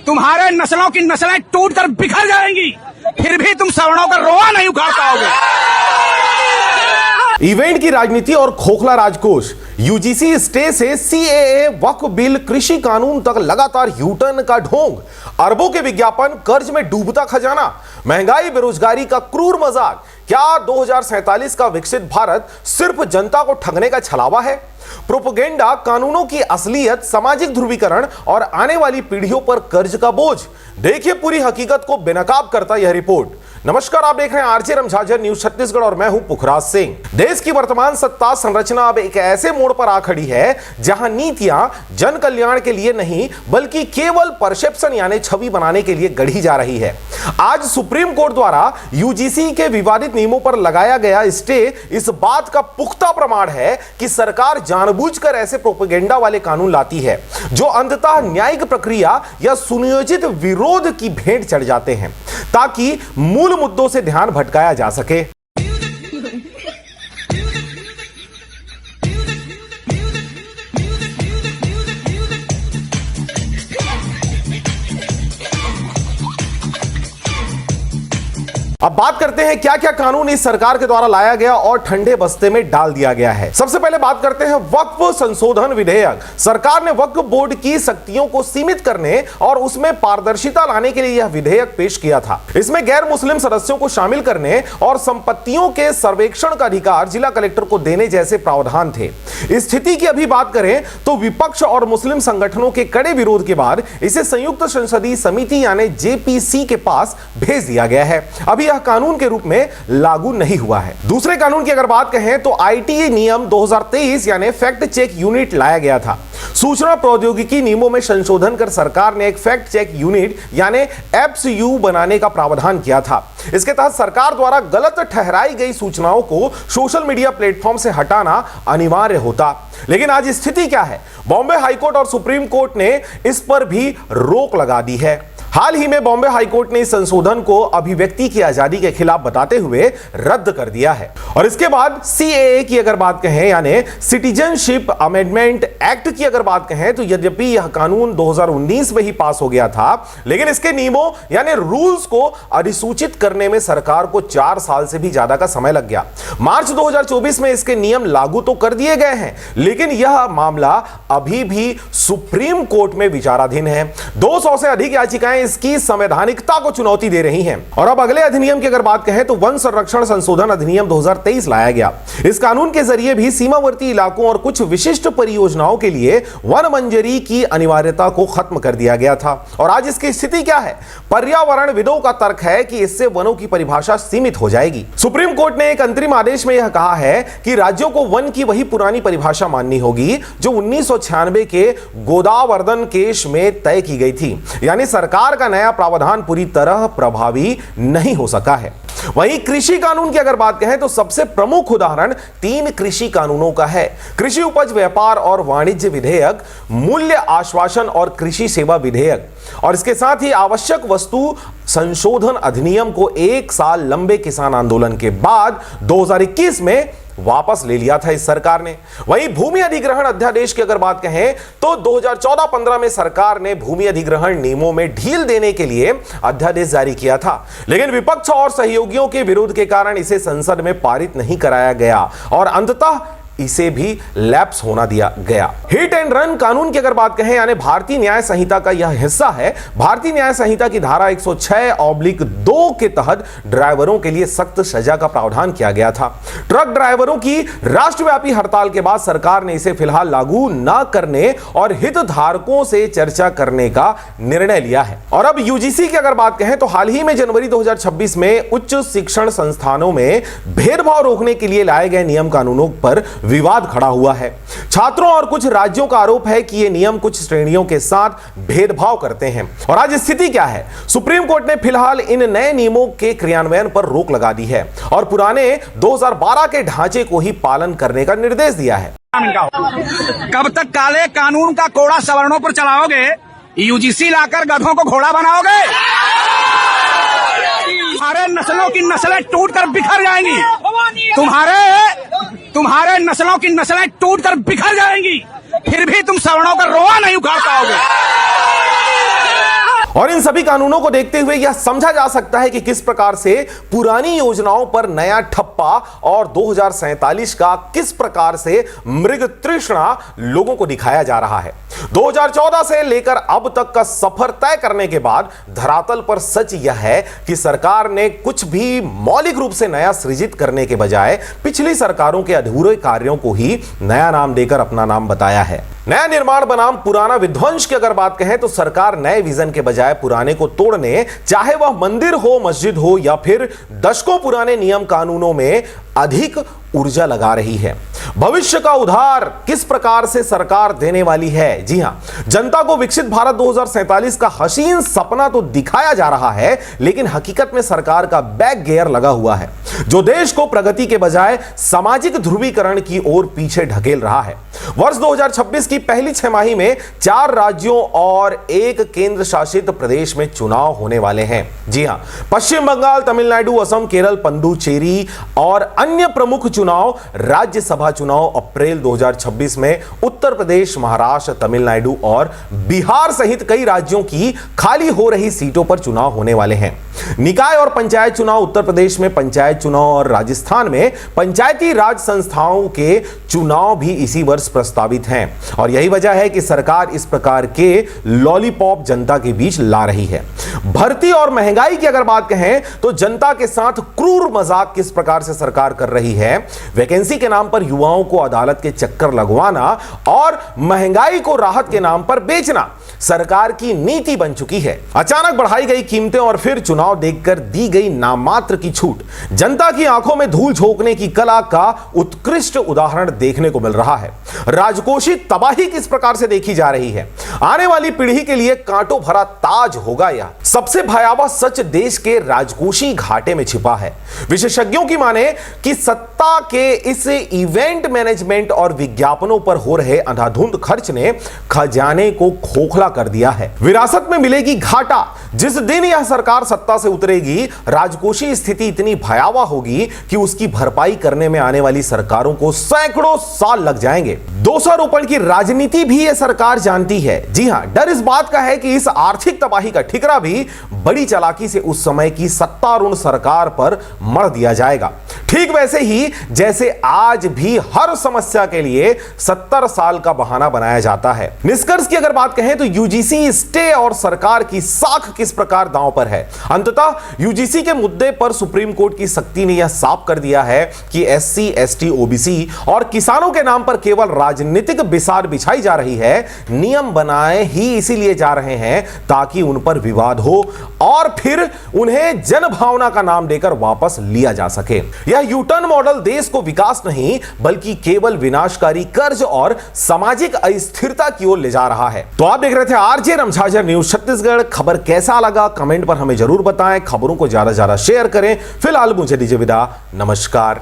तुम्हारे नस्लों की नस्लें टूटकर बिखर जाएंगी, फिर भी तुम सवर्णों का रोआ नहीं उखाड़ पाओगे। इवेंट की राजनीति और खोखला राजकोष, यूजीसी स्टे से सीएए, वक्फ बिल, कृषि कानून तक लगातार यूटर्न का ढोंग, अरबों के विज्ञापन, कर्ज में डूबता खजाना, महंगाई, बेरोजगारी का क्रूर मजाक। क्या 2047 का विकसित भारत सिर्फ जनता को ठगने का छलावा है? प्रोपेगेंडा, कानूनों की असलियत, सामाजिक ध्रुवीकरण और आने वाली पीढ़ियों पर कर्ज का बोझ। देखिए पूरी हकीकत को बेनकाब करता यह रिपोर्ट। नमस्कार, आप देख रहे हैं आरजे रमझाझर न्यूज छत्तीसगढ़ और मैं हूं पुखराज सिंह। देश की वर्तमान सत्ता संरचना अब एक ऐसे मोड़ पर आ खड़ी है जहां नीतियां जन कल्याण के लिए नहीं बल्कि केवल परसेप्शन यानी छवि बनाने के लिए गढ़ी जा रही है। आज सुप्रीम कोर्ट द्वारा यूजीसी के विवादित नियमों पर लगाया गया स्टे इस बात का पुख्ता प्रमाण है कि सरकार जानबूझकर ऐसे प्रोपेगेंडा वाले कानून लाती है जो अंततः न्यायिक प्रक्रिया या सुनियोजित विरोध की भेंट चढ़ जाते हैं ताकि मूल मुद्दों से ध्यान भटकाया जा सके। अब बात करते हैं क्या क्या कानून इस सरकार के द्वारा लाया गया और ठंडे बस्ते में डाल दिया गया है। सबसे पहले बात करते हैं वक्फ संशोधन विधेयक। सरकार ने वक्फ बोर्ड की शक्तियों को सीमित करने और उसमें पारदर्शिता लाने के लिए यह विधेयक पेश किया था। इसमें गैर मुस्लिम सदस्यों को शामिल करने और संपत्तियों के सर्वेक्षण का अधिकार जिला कलेक्टर को देने जैसे प्रावधान थे। स्थिति की अभी बात करें तो विपक्ष और मुस्लिम संगठनों के कड़े विरोध के बाद इसे संयुक्त संसदीय समिति यानी जेपीसी के पास भेज दिया गया है। अभी कानून के रूप में लागू नहीं हुआ है। दूसरे कानून की अगर बात कहें तो आईटी नियम 2023 यानी फैक्ट चेक यूनिट लाया गया था। सूचना प्रौद्योगिकी नियमों में संशोधन कर सरकार ने एक फैक्ट चेक यूनिट यानी एफसीयू बनाने का प्रावधान किया था। इसके तहत सरकार द्वारा गलत ठहराई गई सूचनाओं को सोशल मीडिया प्लेटफॉर्म से हटाना अनिवार्य होता। लेकिन आज स्थिति क्या है? बॉम्बे हाईकोर्ट और सुप्रीम कोर्ट ने इस पर भी रोक लगा दी है। हाल ही में बॉम्बे हाईकोर्ट ने इस संशोधन को अभिव्यक्ति की आजादी के खिलाफ बताते हुए रद्द कर दिया है। और इसके बाद सीएए की अगर बात कहें यानी सिटीजनशिप अमेंडमेंट एक्ट की अगर बात कहें तो यद्यपि यह कानून 2019 में ही पास हो गया था, लेकिन इसके नियमों यानी रूल्स को अधिसूचित करने में सरकार को 4 साल से भी ज्यादा का समय लग गया। मार्च 2024 में इसके नियम लागू तो कर दिए गए हैं, लेकिन यह मामला अभी भी सुप्रीम कोर्ट में विचाराधीन है। 200 से अधिक याचिकाएं इसकी संवैधानिकता को चुनौती दे रही हैं। और अब अगले अधिनियम की अगर बात कहें तो वन संरक्षण संशोधन अधिनियम 2023 लाया गया। इस कानून के जरिए भी सीमावर्ती इलाकों और कुछ विशिष्ट परियोजनाओं के लिए वन मंजरी की अनिवार्यता को खत्म कर दिया गया था। और आज इसकी स्थिति क्या है? पर्यावरणविदों का तर्क है कि इससे वनों की परिभाषा सीमित हो जाएगी। सुप्रीम कोर्ट ने एक अंतरिम आदेश में यह कहा है कि राज्यों को वन की वही पुरानी परिभाषा माननी होगी जो 1996 के गोदावर्धन केस में तय की गई थी। यानी सरकार का नया प्रावधान पूरी तरह प्रभावी नहीं हो सका है। वहीं कृषि कानून की अगर बात कहें तो सबसे प्रमुख उदाहरण 3 कृषि कानूनों का है। कृषि उपज व्यापार और वाणिज्य विधेयक, मूल्य आश्वासन और कृषि सेवा विधेयक, और इसके साथ ही आवश्यक वस्तु संशोधन अधिनियम को 1 साल लंबे किसान आंदोलन के बाद 2021 में वापस ले लिया था इस सरकार ने। वहीं भूमि अधिग्रहण अध्यादेश की अगर बात कहें तो 2014-15 में सरकार ने भूमि अधिग्रहण नियमों में ढील देने के लिए अध्यादेश जारी किया था, लेकिन विपक्ष और सहयोगियों के विरोध के कारण इसे संसद में पारित नहीं कराया गया और अंततः इसे भी लैप्स होना दिया गया। हिट एंड रन कानून की अगर बात कहें यानी भारतीय न्याय संहिता का यह हिस्सा है। भारतीय न्याय संहिता की धारा 106/2 के तहत ड्राइवरों के लिए सख्त सजा का प्रावधान किया गया था। ट्रक ड्राइवरों की राष्ट्रव्यापी हड़ताल के बाद सरकार ने इसे फिलहाल लागू न करने और हितधारकों से चर्चा करने का निर्णय लिया है। और अब यूजीसी की अगर बात कहें तो हाल ही में जनवरी 2026 में उच्च शिक्षण संस्थानों में भेदभाव रोकने के लिए लाए गए नियम कानूनों पर विवाद खड़ा हुआ है। छात्रों और कुछ राज्यों का आरोप है कि ये नियम कुछ श्रेणियों के साथ भेदभाव करते हैं। और आज स्थिति क्या है? सुप्रीम कोर्ट ने फिलहाल इन नए नियमों के क्रियान्वयन पर रोक लगा दी है और पुराने 2012 के ढांचे को ही पालन करने का निर्देश दिया है। कब तक काले कानून का कोड़ा सवर्णों पर चलाओगे? यूजीसी लाकर गधों को घोड़ा बनाओगे? तुम्हारे नस्लों की नस्लें टूटकर बिखर जाएंगी, तुम्हारे नस्लों की नस्लें टूटकर बिखर जाएंगी, फिर भी तुम सवर्णों का रोआ नहीं उखाड़ पाओगे। और इन सभी कानूनों को देखते हुए यह समझा जा सकता है कि किस प्रकार से पुरानी योजनाओं पर नया ठप्पा और 2047 का किस प्रकार से मृग तृष्णा लोगों को दिखाया जा रहा है। 2014 से लेकर अब तक का सफर तय करने के बाद धरातल पर सच यह है कि सरकार ने कुछ भी मौलिक रूप से नया सृजित करने के बजाय पिछली सरकारों के अधूरे कार्यों को ही नया नाम देकर अपना नाम बताया है। नया निर्माण बनाम पुराना विध्वंस की अगर बात कहें तो सरकार नए विजन के बजाय पुराने को तोड़ने, चाहे वह मंदिर हो, मस्जिद हो या फिर दशकों पुराने नियम कानूनों में अधिक ऊर्जा लगा रही है। भविष्य का उधार किस प्रकार से सरकार देने वाली है? जी हां, जनता को विकसित भारत 2047 का हसीन सपना तो दिखाया जा रहा है, लेकिन हकीकत में सरकार का बैक गियर लगा हुआ है, जो देश को प्रगति के बजाय सामाजिक ध्रुवीकरण की ओर पीछे ढकेल रहा है। वर्ष 2026 की पहली छमाही में 4 राज्यों और 1 केंद्र शासित प्रदेश में चुनाव होने वाले हैं। जी हां, पश्चिम बंगाल, तमिलनाडु, असम, केरल, पुडुचेरी और अन्य प्रमुख चुनाव राज्यसभा चुनाव अप्रैल 2026 में उत्तर प्रदेश, महाराष्ट्र, तमिलनाडु और बिहार सहित कई राज्यों की खाली हो रही सीटों पर चुनाव होने वाले हैं। निकाय और पंचायत चुनाव उत्तर प्रदेश में पंचायत चुनाव और राजस्थान में पंचायती राज संस्थाओं के चुनाव भी इसी वर्ष प्रस्तावित हैं। और यही वजह है कि सरकार इस प्रकार के लॉलीपॉप जनता के बीच ला रही है। भर्ती और महंगाई की अगर बात कहें तो जनता के साथ क्रूर मजाक किस प्रकार से सरकार कर रही है। वैकेंसी के नाम पर युवाओं को अदालत के चक्कर लगवाना और महंगाई को राहत के नाम पर बेचना सरकार की नीति बन चुकी है। अचानक बढ़ाई गई कीमतें और फिर चुनाव देखकर दी गई नामात्र की छूट जनता की आंखों में धूल झोंकने की कला का उत्कृष्ट उदाहरण देखने को मिल रहा है। राजकोषीय तबाही किस प्रकार से देखी जा रही है। आने वाली पीढ़ी के लिए कांटों भरा ताज होगा यह। सबसे भयावह सच देश के राजकोषीय घाटे में छिपा है। विशेषज्ञों की माने कि सत्ता के इस इवेंट मैनेजमेंट और विज्ञापनों पर हो रहे अंधाधुंध खर्च ने खजाने को खोखला कर दिया है। विरासत में मिलेगी घाटा। जिस दिन यह सरकार सत्ता से उतरेगी, राजकोषीय स्थिति इतनी भयावह होगी कि उसकी भरपाई करने में आने वाली सरकारों को सैकड़ों साल लग जाएंगे। 200 रुपए की राजनीति भी यह सरकार जानती है। जी हां, डर इस बात का है कि इस आर्थिक तबाही का ठिकरा भी बड़ी चालाकी से उस समय की सत्तारूढ़ सरकार पर मढ़ दिया जाएगा। ठीक वैसे ही जैसे आज भी हर समस्या के लिए 70 साल का बहाना बनाया जाता है। निष्कर्ष की अगर बात कहें तो यूजीसी स्टे और सरकार की साख किस प्रकार दांव पर है। अंततः यूजीसी के मुद्दे पर सुप्रीम कोर्ट की सख्ती ने यह साफ कर दिया है कि एससी, एसटी, ओबीसी और किसानों के नाम पर केवल राजनीतिक बिसार बिछाई जा रही है। नियम बनाए ही इसीलिए जा रहे हैं ताकि उन पर विवाद हो और फिर उन्हें जनभावना का नाम देकर वापस लिया जा सके। यह यूटर्न मॉडल देश को विकास नहीं बल्कि केवल विनाशकारी कर्ज और सामाजिक अस्थिरता की ओर ले जा रहा है। तो आप देख रहे थे आरजे रमझाझर न्यूज छत्तीसगढ़। खबर कैसा लगा कमेंट पर हमें जरूर बताएं। खबरों को ज्यादा से ज्यादा शेयर करें। फिलहाल मुझे दीजिए विदा। नमस्कार।